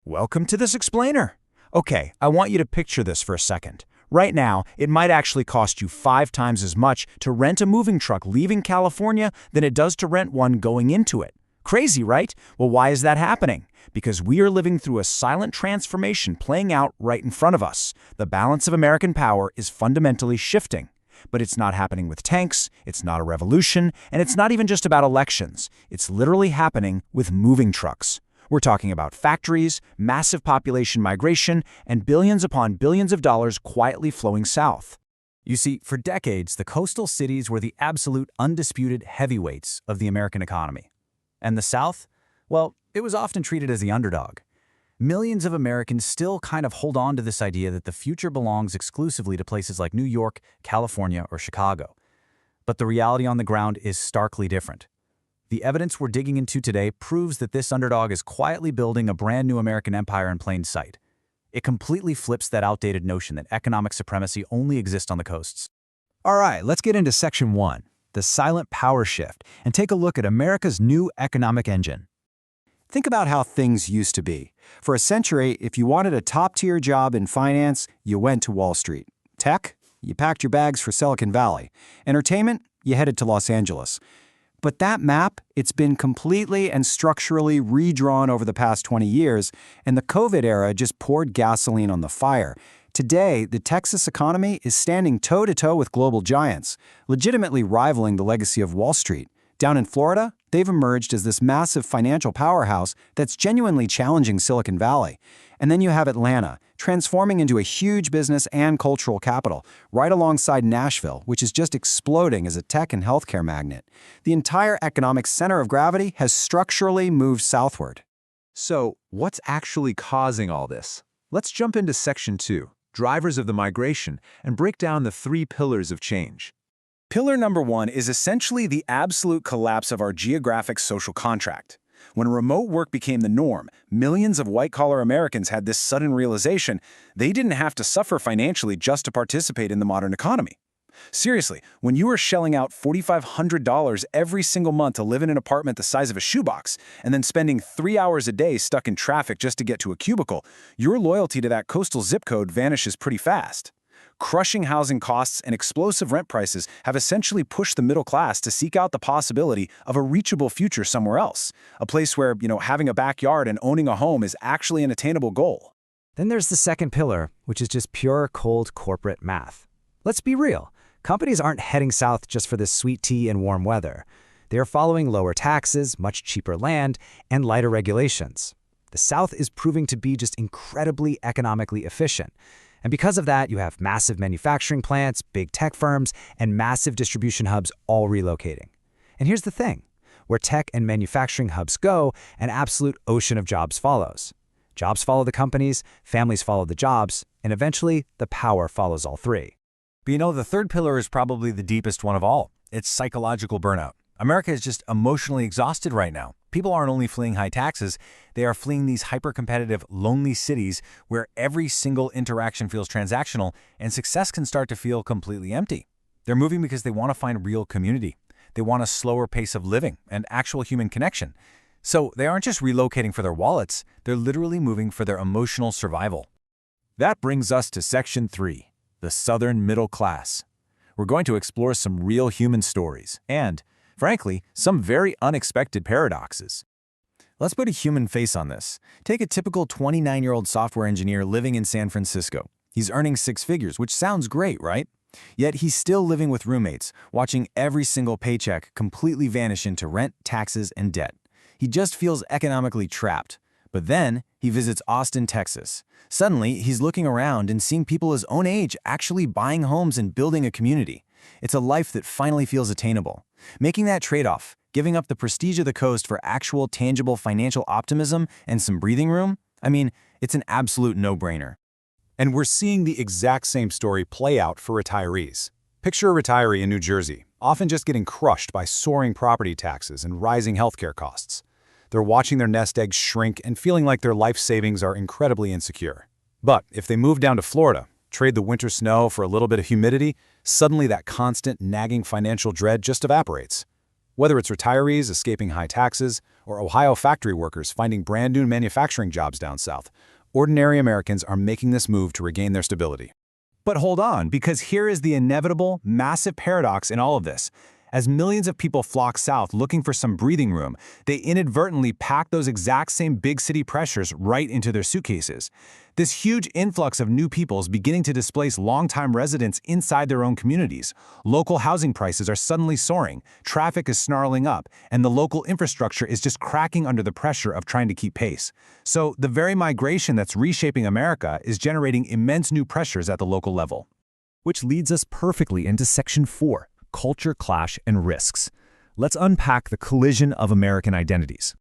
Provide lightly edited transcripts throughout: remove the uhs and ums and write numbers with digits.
Welcome to this explainer. Okay, I want you to picture this for a second. Right now, it might actually cost you 5 times as much to rent a moving truck leaving California than it does to rent one going into it. Crazy, right? Well, why is that happening? Because we are living through a silent transformation playing out right in front of us. The balance of American power is fundamentally shifting. But it's not happening with tanks, it's not a revolution, and it's not even just about elections. It's literally happening with moving trucks. We're talking about factories, massive population migration, and billions upon billions of dollars quietly flowing south. You see, for decades, the coastal cities were the absolute undisputed heavyweights of the American economy. And the South? Well, it was often treated as the underdog. Millions of Americans still kind of hold on to this idea that the future belongs exclusively to places like New York, California, or Chicago. But the reality on the ground is starkly different. The evidence we're digging into today proves that this underdog is quietly building a brand new American empire in plain sight. It completely flips that outdated notion that economic supremacy only exists on the coasts. All right, let's get into Section 1, the silent power shift, and take a look at America's new economic engine. Think about how things used to be. For a century, if you wanted a top-tier job in finance, you went to Wall Street. Tech? You packed your bags for Silicon Valley. Entertainment? You headed to Los Angeles. But that map, it's been completely and structurally redrawn over the past 20 years, and the COVID era just poured gasoline on the fire. Today, the Texas economy is standing toe-to-toe with global giants, legitimately rivaling the legacy of Wall Street. Down in Florida, they've emerged as this massive financial powerhouse that's genuinely challenging Silicon Valley. And then you have Atlanta, transforming into a huge business and cultural capital, right alongside Nashville, which is just exploding as a tech and healthcare magnet. The entire economic center of gravity has structurally moved southward. So, what's actually causing all this? Let's jump into Section 2, Drivers of the Migration, and break down the 3 pillars of change. Pillar number 1 is essentially the absolute collapse of our geographic social contract. When remote work became the norm, millions of white-collar Americans had this sudden realization they didn't have to suffer financially just to participate in the modern economy. Seriously, when you are shelling out $4,500 every single month to live in an apartment the size of a shoebox, and then spending 3 hours a day stuck in traffic just to get to a cubicle, your loyalty to that coastal zip code vanishes pretty fast. Crushing housing costs and explosive rent prices have essentially pushed the middle class to seek out the possibility of a reachable future somewhere else, a place where, having a backyard and owning a home is actually an attainable goal. Then there's the second pillar, which is just pure cold corporate math. Let's be real. Companies aren't heading south just for this sweet tea and warm weather. They are following lower taxes, much cheaper land, and lighter regulations. The South is proving to be just incredibly economically efficient. And because of that, you have massive manufacturing plants, big tech firms, and massive distribution hubs all relocating. And here's the thing. Where tech and manufacturing hubs go, an absolute ocean of jobs follows. Jobs follow the companies, families follow the jobs, and eventually, the power follows all 3. But the third pillar is probably the deepest one of all. It's psychological burnout. America is just emotionally exhausted right now. People aren't only fleeing high taxes, they are fleeing these hyper-competitive, lonely cities where every single interaction feels transactional and success can start to feel completely empty. They're moving because they want to find real community. They want a slower pace of living and actual human connection. So they aren't just relocating for their wallets, they're literally moving for their emotional survival. That brings us to Section 3, the Southern Middle Class. We're going to explore some real human stories and, frankly, some very unexpected paradoxes. Let's put a human face on this. Take a typical 29-year-old software engineer living in San Francisco. He's earning 6 figures, which sounds great, right? Yet he's still living with roommates, watching every single paycheck completely vanish into rent, taxes, and debt. He just feels economically trapped. But then he visits Austin, Texas. Suddenly, he's looking around and seeing people his own age actually buying homes and building a community. It's a life that finally feels attainable. Making that trade-off, giving up the prestige of the coast for actual tangible financial optimism and some breathing room, it's an absolute no-brainer. And we're seeing the exact same story play out for retirees. Picture a retiree in New Jersey, often just getting crushed by soaring property taxes and rising healthcare costs. They're watching their nest eggs shrink and feeling like their life savings are incredibly insecure. But if they move down to Florida, trade the winter snow for a little bit of humidity, suddenly that constant, nagging financial dread just evaporates. Whether it's retirees escaping high taxes or Ohio factory workers finding brand new manufacturing jobs down south. Ordinary Americans are making this move to regain their stability. But hold on, because here is the inevitable, massive paradox in all of this. As millions of people flock south looking for some breathing room, they inadvertently pack those exact same big city pressures right into their suitcases. This huge influx of new people is beginning to displace longtime residents inside their own communities. Local housing prices are suddenly soaring, traffic is snarling up, and the local infrastructure is just cracking under the pressure of trying to keep pace. So the very migration that's reshaping America is generating immense new pressures at the local level. Which leads us perfectly into Section 4. Culture clash and risks. Let's unpack the collision of American identities.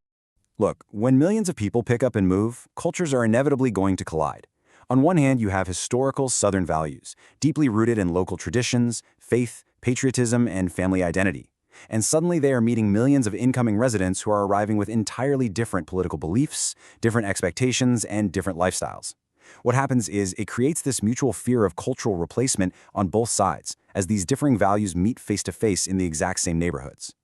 Look, when millions of people pick up and move, cultures are inevitably going to collide. On one hand, you have historical Southern values, deeply rooted in local traditions, faith, patriotism, and family identity. And suddenly they are meeting millions of incoming residents who are arriving with entirely different political beliefs, different expectations, and different lifestyles. What happens is it creates this mutual fear of cultural replacement on both sides, as these differing values meet face-to-face in the exact same neighborhoods.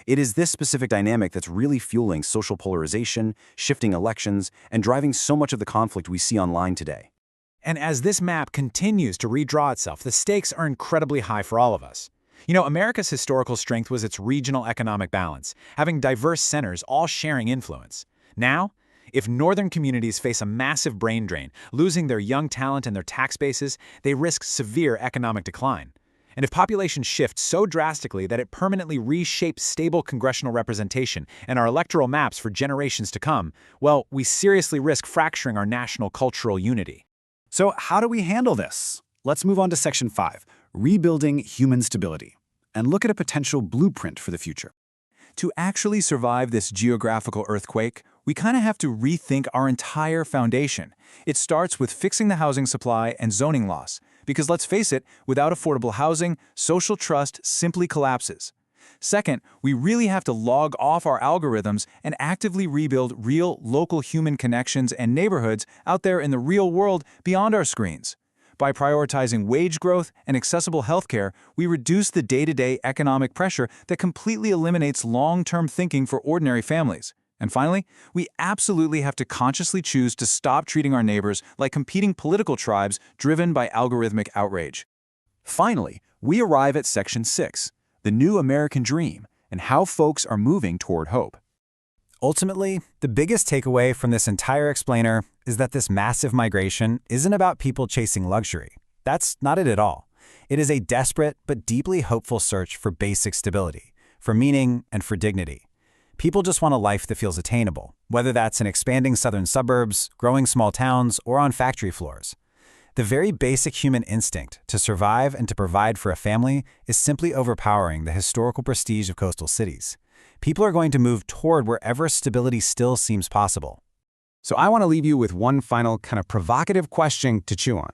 It is this specific dynamic that's really fueling social polarization, shifting elections, and driving so much of the conflict we see online today. And as this map continues to redraw itself, the stakes are incredibly high for all of us. You know, America's historical strength was its regional economic balance, having diverse centers all sharing influence. Now, if northern communities face a massive brain drain, losing their young talent and their tax bases, they risk severe economic decline. And if populations shift so drastically that it permanently reshapes stable congressional representation and our electoral maps for generations to come, well, we seriously risk fracturing our national cultural unity. So how do we handle this? Let's move on to Section 5, Rebuilding Human Stability, and look at a potential blueprint for the future. To actually survive this geographical earthquake, we kind of have to rethink our entire foundation. It starts with fixing the housing supply and zoning laws, because let's face it, without affordable housing, social trust simply collapses. Second, we really have to log off our algorithms and actively rebuild real local human connections and neighborhoods out there in the real world beyond our screens. By prioritizing wage growth and accessible healthcare, we reduce the day-to-day economic pressure that completely eliminates long-term thinking for ordinary families. And finally, we absolutely have to consciously choose to stop treating our neighbors like competing political tribes driven by algorithmic outrage. Finally, we arrive at Section 6, the new American dream, and how folks are moving toward hope. Ultimately, the biggest takeaway from this entire explainer is that this massive migration isn't about people chasing luxury. That's not it at all. It is a desperate but deeply hopeful search for basic stability, for meaning, and for dignity. People just want a life that feels attainable, whether that's in expanding southern suburbs, growing small towns, or on factory floors. The very basic human instinct to survive and to provide for a family is simply overpowering the historical prestige of coastal cities. People are going to move toward wherever stability still seems possible. So I want to leave you with one final kind of provocative question to chew on.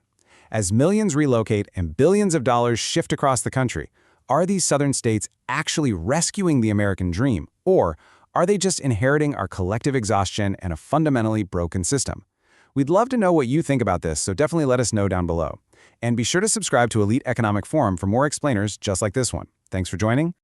As millions relocate and billions of dollars shift across the country, are these southern states actually rescuing the American dream, or are they just inheriting our collective exhaustion and a fundamentally broken system? We'd love to know what you think about this, so definitely let us know down below. And be sure to subscribe to Elite Economic Forum for more explainers just like this one. Thanks for joining,